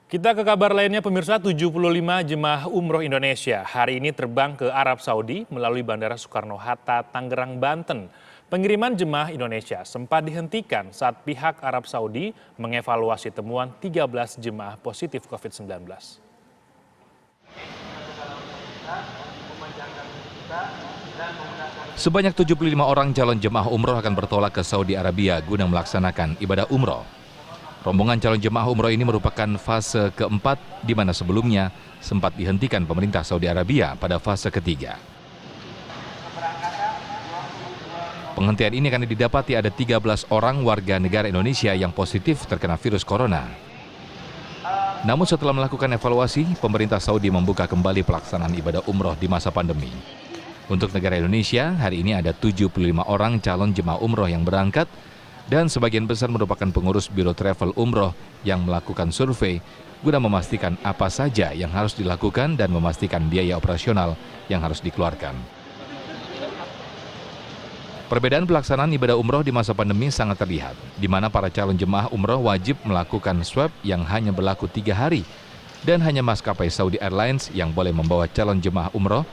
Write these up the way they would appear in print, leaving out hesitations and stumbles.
Kita ke kabar lainnya pemirsa, 75 jemaah umroh Indonesia hari ini terbang ke Arab Saudi melalui Bandara Soekarno-Hatta, Tangerang, Banten. Pengiriman jemaah Indonesia sempat dihentikan saat pihak Arab Saudi mengevaluasi temuan 13 jemaah positif COVID-19. Sebanyak 75 orang calon jemaah umroh akan bertolak ke Saudi Arabia guna melaksanakan ibadah umroh. Rombongan calon jemaah umroh ini merupakan fase keempat, di mana sebelumnya sempat dihentikan pemerintah Saudi Arabia pada fase ketiga. Penghentian ini karena didapati ada 13 orang warga negara Indonesia yang positif terkena virus corona. Namun setelah melakukan evaluasi, pemerintah Saudi membuka kembali pelaksanaan ibadah umroh di masa pandemi. Untuk negara Indonesia, hari ini ada 75 orang calon jemaah umroh yang berangkat, dan sebagian besar merupakan pengurus Biro Travel Umroh yang melakukan survei guna memastikan apa saja yang harus dilakukan dan memastikan biaya operasional yang harus dikeluarkan. Perbedaan pelaksanaan ibadah umroh di masa pandemi sangat terlihat, di mana para calon jemaah umroh wajib melakukan swab yang hanya berlaku 3 hari, dan hanya maskapai Saudi Airlines yang boleh membawa calon jemaah umroh.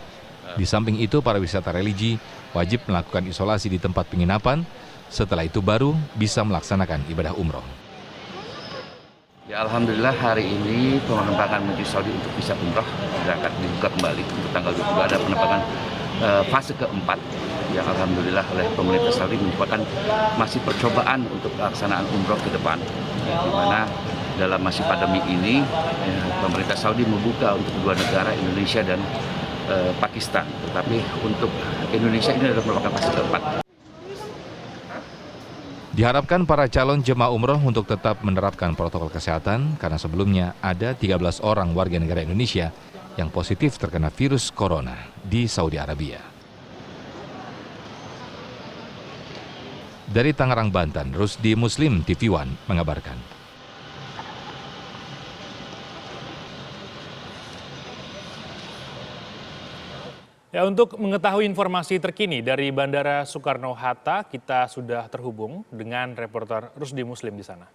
Di samping itu, para wisata religi wajib melakukan isolasi di tempat penginapan. Setelah itu baru bisa melaksanakan ibadah umroh. Ya, alhamdulillah hari ini penerbangan menuju Saudi untuk visa umroh akan dibuka kembali untuk tanggal 22. Ada penerbangan fase keempat yang alhamdulillah oleh pemerintah Saudi merupakan masih percobaan untuk pelaksanaan umroh ke depan, di mana dalam masih pandemi ini pemerintah Saudi membuka untuk kedua negara, Indonesia dan Pakistan. Tetapi untuk Indonesia ini adalah merupakan fase keempat. Diharapkan para calon jemaah umroh untuk tetap menerapkan protokol kesehatan karena sebelumnya ada 13 orang warga negara Indonesia yang positif terkena virus corona di Saudi Arabia. Dari Tangerang, Banten, Rusdi Muslim TV One mengabarkan. Ya, untuk mengetahui informasi terkini dari Bandara Soekarno-Hatta, kita sudah terhubung dengan reporter Rusdi Muslim di sana.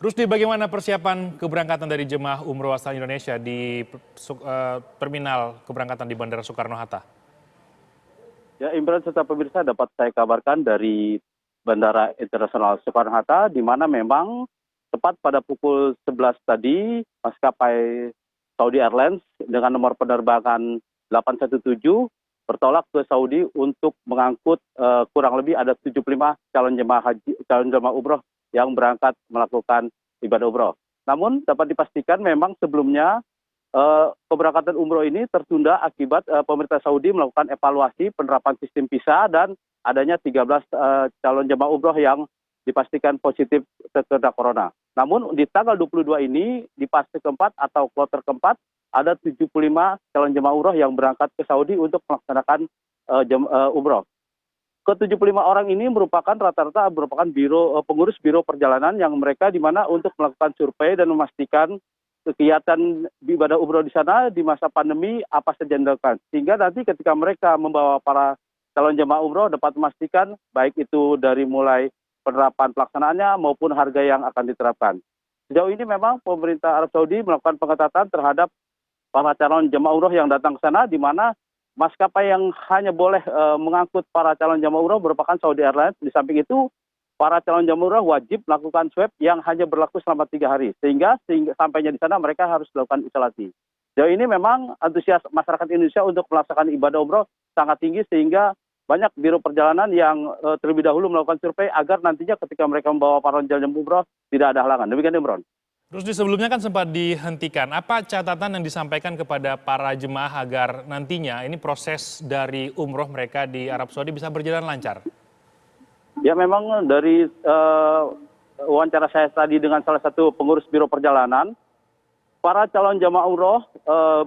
Rusdi, bagaimana persiapan keberangkatan dari jemaah umroh asal Indonesia di terminal keberangkatan di Bandara Soekarno-Hatta? Ya, Imran serta pemirsa, dapat saya kabarkan dari Bandara Internasional Soekarno-Hatta, di mana memang tepat pada pukul 11 tadi, maskapai Saudi Airlines dengan nomor penerbangan 817 bertolak ke Saudi untuk mengangkut kurang lebih ada 75 calon jemaah umroh yang berangkat melakukan ibadah umroh. Namun dapat dipastikan memang sebelumnya keberangkatan umroh ini tertunda akibat pemerintah Saudi melakukan evaluasi penerapan sistem visa dan adanya 13 calon jemaah umroh yang dipastikan positif terkena corona. Namun di tanggal 22 ini di fase keempat atau kloter keempat ada 75 calon jemaah umroh yang berangkat ke Saudi untuk melaksanakan umroh. Ke-75 orang ini merupakan rata-rata pengurus biro perjalanan yang mereka di mana untuk melakukan survei dan memastikan kegiatan ibadah umroh di sana di masa pandemi apa saja yang dilakukan. Sehingga nanti ketika mereka membawa para calon jemaah umroh dapat memastikan baik itu dari mulai penerapan pelaksanaannya maupun harga yang akan diterapkan. Sejauh ini memang pemerintah Arab Saudi melakukan pengetatan terhadap para calon jemaah umroh yang datang ke sana, di mana maskapai yang hanya boleh mengangkut para calon jemaah umroh merupakan Saudi Airlines. Di samping itu, para calon jemaah umroh wajib melakukan swab yang hanya berlaku selama 3 hari, sehingga sampainya di sana mereka harus melakukan isolasi. Sejauh ini memang antusias masyarakat Indonesia untuk melaksanakan ibadah umroh sangat tinggi, sehingga banyak biro perjalanan yang terlebih dahulu melakukan survei agar nantinya ketika mereka membawa para jemaah umroh tidak ada halangan. Demikian, Imron. Terus di sebelumnya kan sempat dihentikan. Apa catatan yang disampaikan kepada para jemaah agar nantinya ini proses dari umroh mereka di Arab Saudi bisa berjalan lancar? Ya, memang dari wawancara saya tadi dengan salah satu pengurus biro perjalanan, para calon jemaah umroh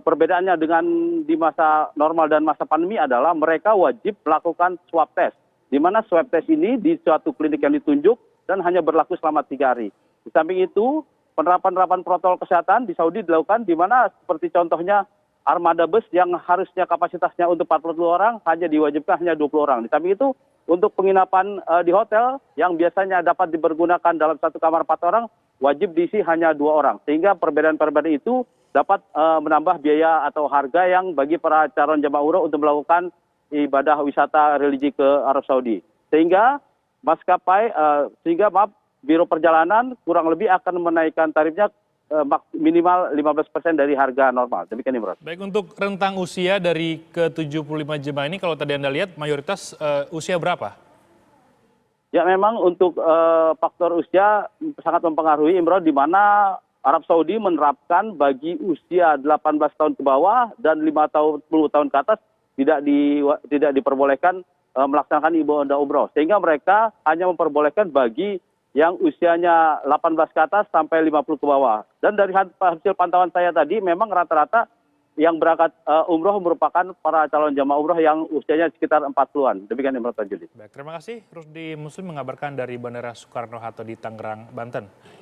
perbedaannya dengan di masa normal dan masa pandemi adalah mereka wajib melakukan swab test, di mana swab test ini di suatu klinik yang ditunjuk dan hanya berlaku selama 3 hari. Di samping itu, penerapan protokol kesehatan di Saudi dilakukan, di mana seperti contohnya armada bus yang harusnya kapasitasnya untuk 40 orang hanya diwajibkan hanya 20 orang. Di samping itu untuk penginapan di hotel yang biasanya dapat dipergunakan dalam satu kamar 4 orang wajib diisi hanya 2 orang. Sehingga perbedaan-perbedaan itu dapat menambah biaya atau harga yang bagi para calon jemaah umroh untuk melakukan ibadah wisata religi ke Arab Saudi. Sehingga Biro Perjalanan kurang lebih akan menaikkan tarifnya minimal 15% dari harga normal. Demikian Imron. Baik, untuk rentang usia dari ke-75 jemaah ini, kalau tadi Anda lihat mayoritas usia berapa? Ya memang untuk faktor usia sangat mempengaruhi Imron, di mana Arab Saudi menerapkan bagi usia 18 tahun ke bawah dan 10 tahun ke atas tidak diperbolehkan melaksanakan ibadah umroh. Sehingga mereka hanya memperbolehkan bagi yang usianya 18 ke atas sampai 50 ke bawah. Dan dari hasil pantauan saya tadi, memang rata-rata yang berangkat umroh merupakan para calon jamaah umroh yang usianya sekitar 40-an. Demikian Imron Tanjuli. Baik, terima kasih Rusdi Muslim mengabarkan dari Bandara Soekarno-Hatta di Tangerang, Banten.